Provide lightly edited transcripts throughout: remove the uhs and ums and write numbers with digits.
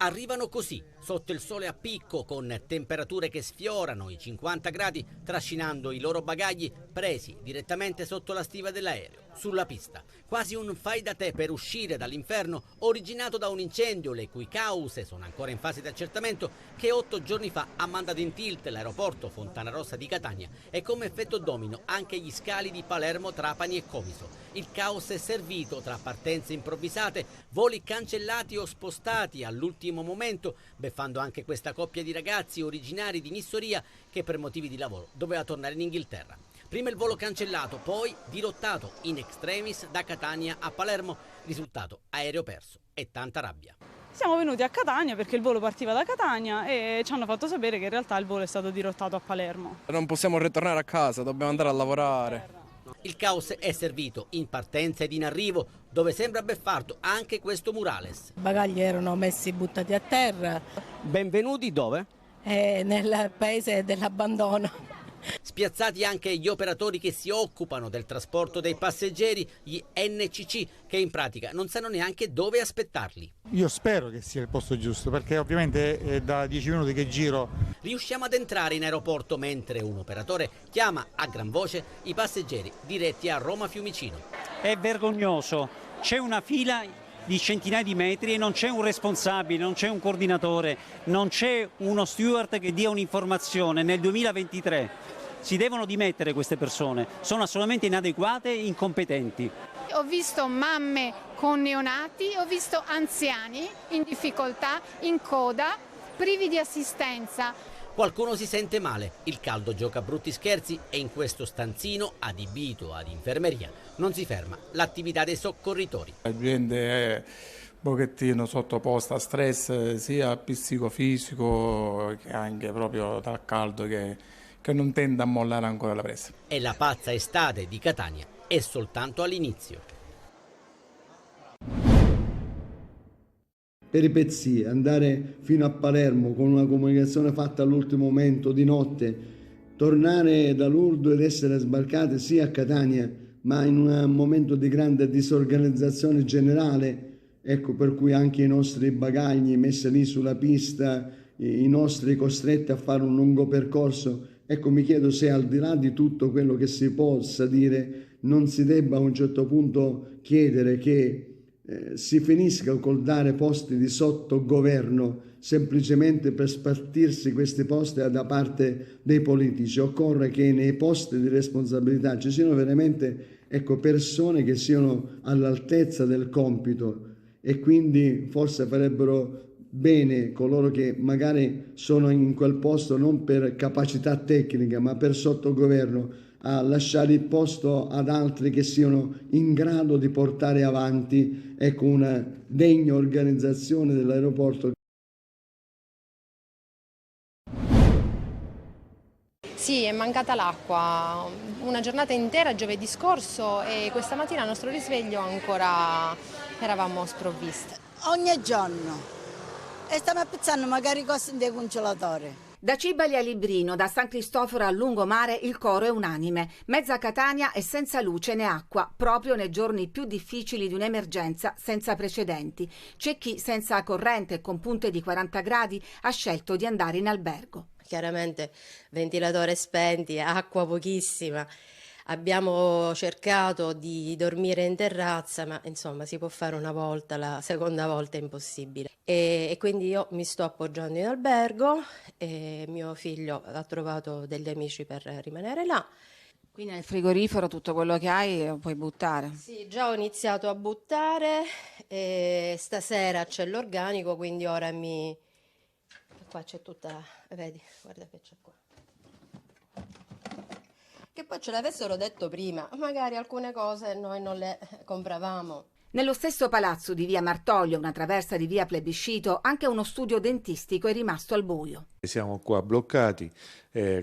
Arrivano così, sotto il sole a picco, con temperature che sfiorano i 50 gradi, trascinando i loro bagagli presi direttamente sotto la stiva dell'aereo, sulla pista. Quasi un fai da te per uscire dall'inferno originato da un incendio, le cui cause sono ancora in fase di accertamento, che 8 giorni fa ha mandato in tilt l'aeroporto Fontanarossa di Catania e come effetto domino anche gli scali di Palermo, Trapani e Comiso. Il caos è servito tra partenze improvvisate, voli cancellati o spostati all'ultimo momento, beffando anche questa coppia di ragazzi originari di Nissoria che per motivi di lavoro doveva tornare in Inghilterra. Prima il volo cancellato, poi dirottato in extremis da Catania a Palermo, risultato aereo perso e tanta rabbia. Siamo venuti a Catania perché il volo partiva da Catania e ci hanno fatto sapere che in realtà il volo è stato dirottato a Palermo. Non possiamo ritornare a casa, dobbiamo andare a lavorare. Il caos è servito in partenza ed in arrivo, dove sembra beffardo anche questo murales. I bagagli erano messi buttati a terra. Benvenuti dove? Nel paese dell'abbandono. Spiazzati anche gli operatori che si occupano del trasporto dei passeggeri, gli NCC, che in pratica non sanno neanche dove aspettarli. Io spero che sia il posto giusto, perché ovviamente è da 10 minuti che giro. Riusciamo ad entrare in aeroporto mentre un operatore chiama a gran voce i passeggeri diretti a Roma Fiumicino. È vergognoso, c'è una fila di centinaia di metri e non c'è un responsabile, non c'è un coordinatore, non c'è uno steward che dia un'informazione. Nel 2023 si devono dimettere queste persone, sono assolutamente inadeguate e incompetenti. Ho visto mamme con neonati, ho visto anziani in difficoltà, in coda, privi di assistenza. Qualcuno si sente male, il caldo gioca brutti scherzi e in questo stanzino adibito ad infermeria non si ferma l'attività dei soccorritori. La gente è un pochettino sottoposta a stress sia psicofisico che anche proprio dal caldo che non tende a mollare ancora la presa. E la pazza estate di Catania è soltanto all'inizio. Peripezie, andare fino a Palermo con una comunicazione fatta all'ultimo momento di notte, tornare da Lourdes ed essere sbarcate sia a Catania ma in un momento di grande disorganizzazione generale, ecco per cui anche i nostri bagagli messi lì sulla pista, i nostri costretti a fare un lungo percorso, ecco mi chiedo se al di là di tutto quello che si possa dire non si debba a un certo punto chiedere che si finisca col dare posti di sottogoverno semplicemente per spartirsi questi posti da parte dei politici. Occorre che nei posti di responsabilità ci siano veramente persone che siano all'altezza del compito e quindi forse farebbero bene coloro che magari sono in quel posto non per capacità tecnica ma per sottogoverno a lasciare il posto ad altri che siano in grado di portare avanti una degna organizzazione dell'aeroporto. Sì, è mancata l'acqua, una giornata intera giovedì scorso e questa mattina al nostro risveglio ancora eravamo sprovviste. Ogni giorno e stiamo appizzando magari cose in dei congelatori. Da Cibali a Librino, da San Cristoforo a lungomare, il coro è unanime. Mezza Catania è senza luce né acqua, proprio nei giorni più difficili di un'emergenza senza precedenti. C'è chi, senza corrente e con punte di 40 gradi, ha scelto di andare in albergo. Chiaramente ventilatore spenti, acqua pochissima. Abbiamo cercato di dormire in terrazza, ma insomma si può fare una volta, la seconda volta è impossibile. E quindi io mi sto appoggiando in albergo e mio figlio ha trovato degli amici per rimanere là. Quindi nel frigorifero tutto quello che hai lo puoi buttare? Sì, già ho iniziato a buttare e stasera c'è l'organico, quindi ora qua c'è tutta, vedi, guarda che c'è qua. Che poi ce l'avessero detto prima, magari alcune cose noi non le compravamo. Nello stesso palazzo di via Martoglio, una traversa di via Plebiscito, anche uno studio dentistico è rimasto al buio. Siamo qua bloccati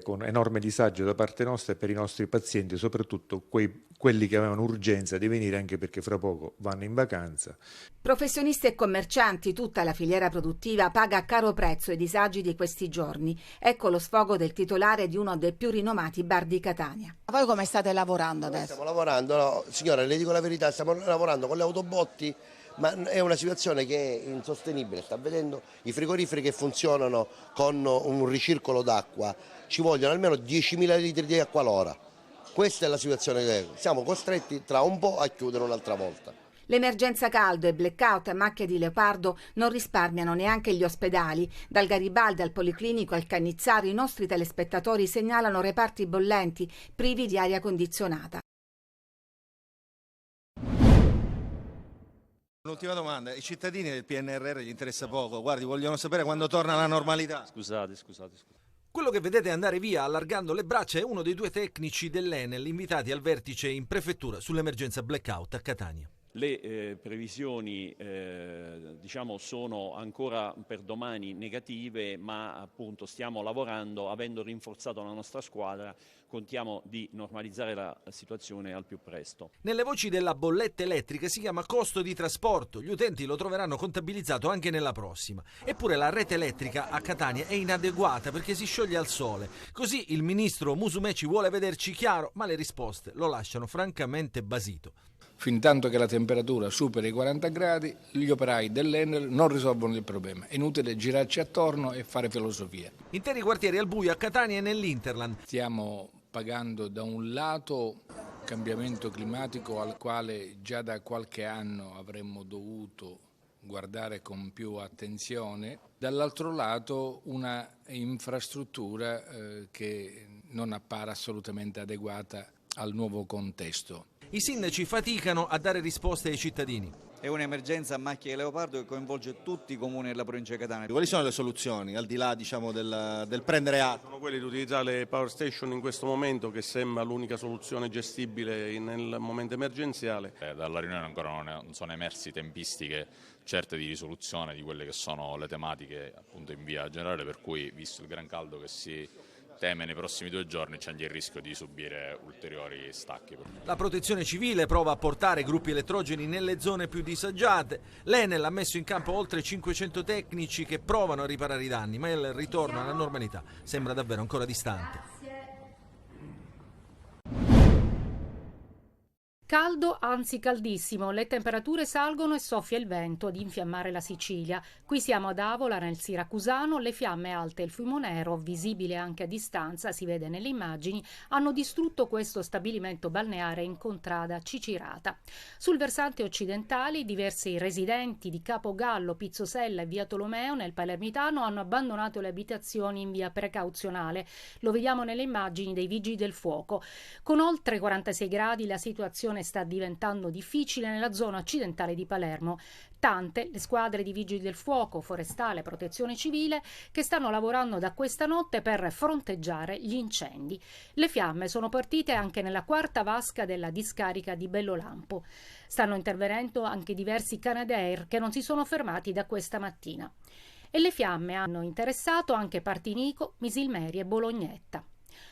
con enorme disagio da parte nostra e per i nostri pazienti, soprattutto quelli che avevano urgenza di venire anche perché fra poco vanno in vacanza. Professionisti e commercianti, tutta la filiera produttiva paga a caro prezzo i disagi di questi giorni. Ecco lo sfogo del titolare di uno dei più rinomati bar di Catania. Voi come state lavorando adesso? Stiamo lavorando, no, signora, le dico la verità, stiamo lavorando con le autobotti, ma è una situazione che è insostenibile. Sta vedendo i frigoriferi che funzionano con un ricircolo d'acqua, ci vogliono almeno 10.000 litri di acqua l'ora. Questa è la situazione che siamo costretti tra un po' a chiudere un'altra volta. L'emergenza caldo e blackout a macchia di leopardo non risparmiano neanche gli ospedali. Dal Garibaldi al Policlinico al Cannizzaro i nostri telespettatori segnalano reparti bollenti, privi di aria condizionata. Un'ultima domanda, i cittadini del PNRR gli interessa poco, guardi, vogliono sapere quando torna la normalità. Scusate. Quello che vedete andare via allargando le braccia è uno dei 2 tecnici dell'Enel invitati al vertice in prefettura sull'emergenza blackout a Catania. Le previsioni sono ancora per domani negative, ma appunto stiamo lavorando, avendo rinforzato la nostra squadra, contiamo di normalizzare la situazione al più presto. Nelle voci della bolletta elettrica si chiama costo di trasporto, gli utenti lo troveranno contabilizzato anche nella prossima. Eppure la rete elettrica a Catania è inadeguata perché si scioglie al sole. Così il ministro Musumeci vuole vederci chiaro, ma le risposte lo lasciano francamente basito. Fintanto che la temperatura supera i 40 gradi, gli operai dell'Enel non risolvono il problema. È inutile girarci attorno e fare filosofia. Interi quartieri al buio a Catania e nell'Interland. Stiamo pagando da un lato cambiamento climatico al quale già da qualche anno avremmo dovuto guardare con più attenzione, dall'altro lato una infrastruttura che non appare assolutamente adeguata al nuovo contesto. I sindaci faticano a dare risposte ai cittadini. È un'emergenza a macchia di leopardo che coinvolge tutti i comuni della provincia di Catania. Quali sono le soluzioni, al di là del prendere atto? Sono quelli di utilizzare le power station in questo momento, che sembra l'unica soluzione gestibile nel momento emergenziale. Dalla riunione ancora non sono emersi tempistiche certe di risoluzione di quelle che sono le tematiche appunto in via generale, per cui, visto il gran caldo che si teme nei prossimi 2 giorni, c'è anche il rischio di subire ulteriori stacchi. La protezione civile prova a portare gruppi elettrogeni nelle zone più disagiate. L'Enel ha messo in campo oltre 500 tecnici che provano a riparare i danni, ma il ritorno alla normalità sembra davvero ancora distante. Caldo, anzi caldissimo, le temperature salgono e soffia il vento ad infiammare la Sicilia. Qui siamo ad Avola, nel Siracusano, le fiamme alte e il fumo nero, visibile anche a distanza, si vede nelle immagini, hanno distrutto questo stabilimento balneare in contrada Cicirata. Sul versante occidentale, diversi residenti di Capogallo, Pizzosella e via Tolomeo, nel Palermitano, hanno abbandonato le abitazioni in via precauzionale. Lo vediamo nelle immagini dei vigili del fuoco. Con oltre 46 gradi la situazione sta diventando difficile nella zona occidentale di Palermo. Tante le squadre di vigili del fuoco, forestale, protezione civile che stanno lavorando da questa notte per fronteggiare gli incendi. Le fiamme sono partite anche nella 4ª vasca della discarica di Bellolampo. Stanno intervenendo anche diversi Canadair che non si sono fermati da questa mattina. E le fiamme hanno interessato anche Partinico, Misilmeri e Bolognetta.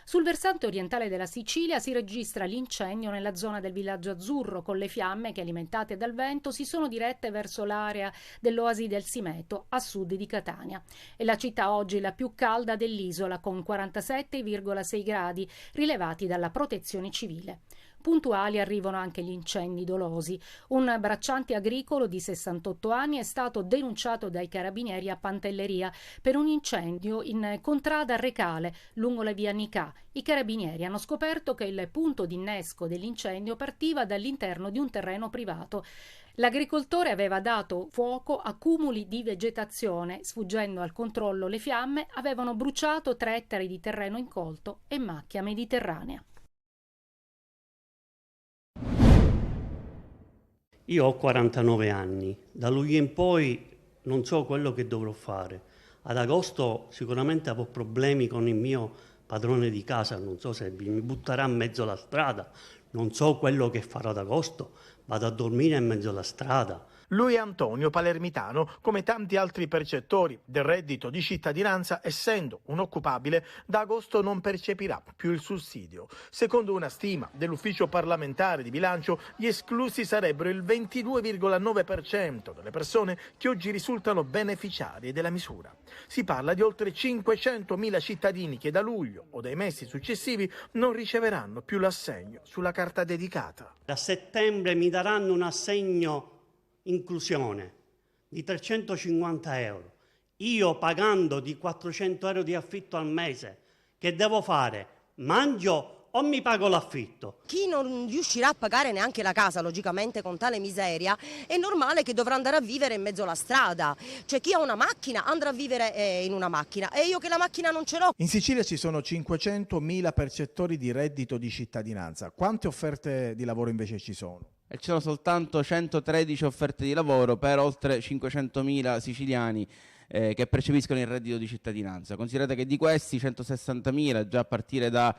Sul versante orientale della Sicilia si registra l'incendio nella zona del villaggio azzurro, con le fiamme che, alimentate dal vento, si sono dirette verso l'area dell'Oasi del Simeto, a sud di Catania. È la città oggi la più calda dell'isola, con 47,6 gradi rilevati dalla protezione civile. Puntuali arrivano anche gli incendi dolosi. Un bracciante agricolo di 68 anni è stato denunciato dai carabinieri a Pantelleria per un incendio in contrada Recale, lungo la via Nicà. I carabinieri hanno scoperto che il punto di innesco dell'incendio partiva dall'interno di un terreno privato. L'agricoltore aveva dato fuoco a cumuli di vegetazione. Sfuggendo al controllo, le fiamme avevano bruciato 3 ettari di terreno incolto e macchia mediterranea. Io ho 49 anni, da luglio in poi non so quello che dovrò fare. Ad agosto sicuramente avrò problemi con il mio padrone di casa, non so se mi butterà in mezzo alla strada, non so quello che farò ad agosto, vado a dormire in mezzo alla strada. Lui è Antonio, palermitano, come tanti altri percettori del reddito di cittadinanza, essendo un occupabile, da agosto non percepirà più il sussidio. Secondo una stima dell'ufficio parlamentare di bilancio, gli esclusi sarebbero il 22,9% delle persone che oggi risultano beneficiarie della misura. Si parla di oltre 500.000 cittadini che da luglio o dai mesi successivi non riceveranno più l'assegno sulla carta dedicata. Da settembre mi daranno un assegno inclusione di 350 euro, io pagando di 400 euro di affitto al mese, che devo fare? Mangio o mi pago l'affitto? Chi non riuscirà a pagare neanche la casa, logicamente con tale miseria, è normale che dovrà andare a vivere in mezzo alla strada. Cioè chi ha una macchina andrà a vivere in una macchina e io che la macchina non ce l'ho. In Sicilia ci sono 500.000 percettori di reddito di cittadinanza. Quante offerte di lavoro invece ci sono? E ci sono soltanto 113 offerte di lavoro per oltre 500.000 siciliani che percepiscono il reddito di cittadinanza. Considerate che di questi 160.000 già a partire da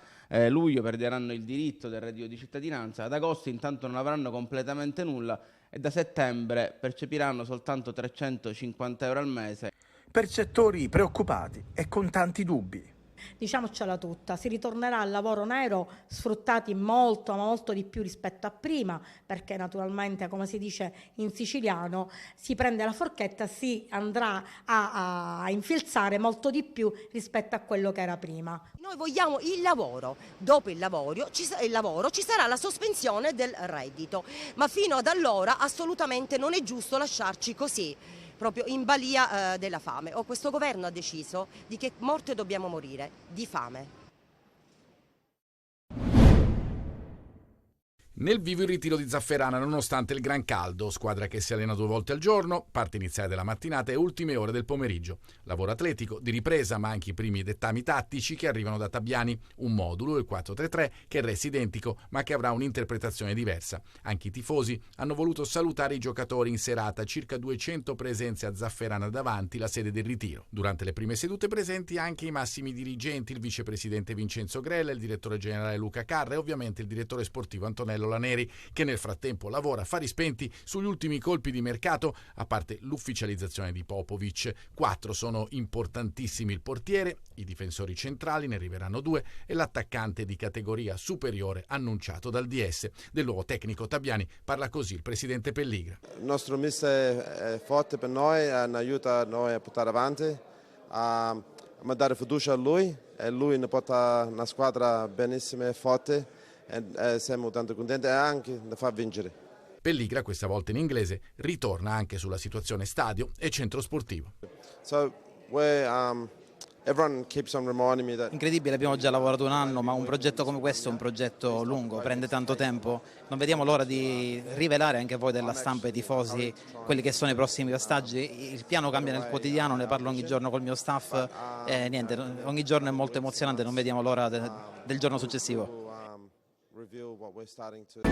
luglio perderanno il diritto del reddito di cittadinanza, ad agosto intanto non avranno completamente nulla e da settembre percepiranno soltanto 350 euro al mese. Percettori preoccupati e con tanti dubbi. Diciamocela tutta, si ritornerà al lavoro nero sfruttati molto, molto di più rispetto a prima, perché naturalmente, come si dice in siciliano, si prende la forchetta, si andrà a infilzare molto di più rispetto a quello che era prima. Noi vogliamo il lavoro, dopo il lavoro ci sarà la sospensione del reddito, ma fino ad allora assolutamente non è giusto lasciarci così, proprio in balia della fame. Questo governo ha deciso di che morte dobbiamo morire, di fame. Nel vivo il ritiro di Zafferana nonostante il gran caldo, squadra che si allena 2 volte al giorno, parte iniziale della mattinata e ultime ore del pomeriggio. Lavoro atletico, di ripresa ma anche i primi dettami tattici che arrivano da Tabiani, un modulo, il 4-3-3, che resta identico ma che avrà un'interpretazione diversa. Anche i tifosi hanno voluto salutare i giocatori in serata, circa 200 presenze a Zafferana davanti, la sede del ritiro. Durante le prime sedute presenti anche i massimi dirigenti, il vicepresidente Vincenzo Grella, il direttore generale Luca Carra e ovviamente il direttore sportivo Antonello Laneri, che nel frattempo lavora a fari spenti sugli ultimi colpi di mercato, a parte l'ufficializzazione di Popovic. 4 sono importantissimi: il portiere, i difensori centrali, ne arriveranno 2, e l'attaccante di categoria superiore annunciato dal DS. Del nuovo tecnico Tabiani parla così il presidente Pelligra. Il nostro mister è forte per noi, aiuta noi a portare avanti, a dare fiducia a lui, e lui ne porta una squadra benissima e forte. E siamo tanto contenti e anche da far vincere. Pelligra, questa volta in inglese, ritorna anche sulla situazione stadio e centro sportivo. Incredibile, abbiamo già lavorato un anno, ma un progetto come questo è un progetto lungo, prende tanto tempo. Non vediamo l'ora di rivelare anche a voi della stampa e ai tifosi quelli che sono i prossimi passaggi. Il piano cambia nel quotidiano, ne parlo ogni giorno col mio staff e niente, ogni giorno è molto emozionante, non vediamo l'ora del giorno successivo. Reveal what we're starting to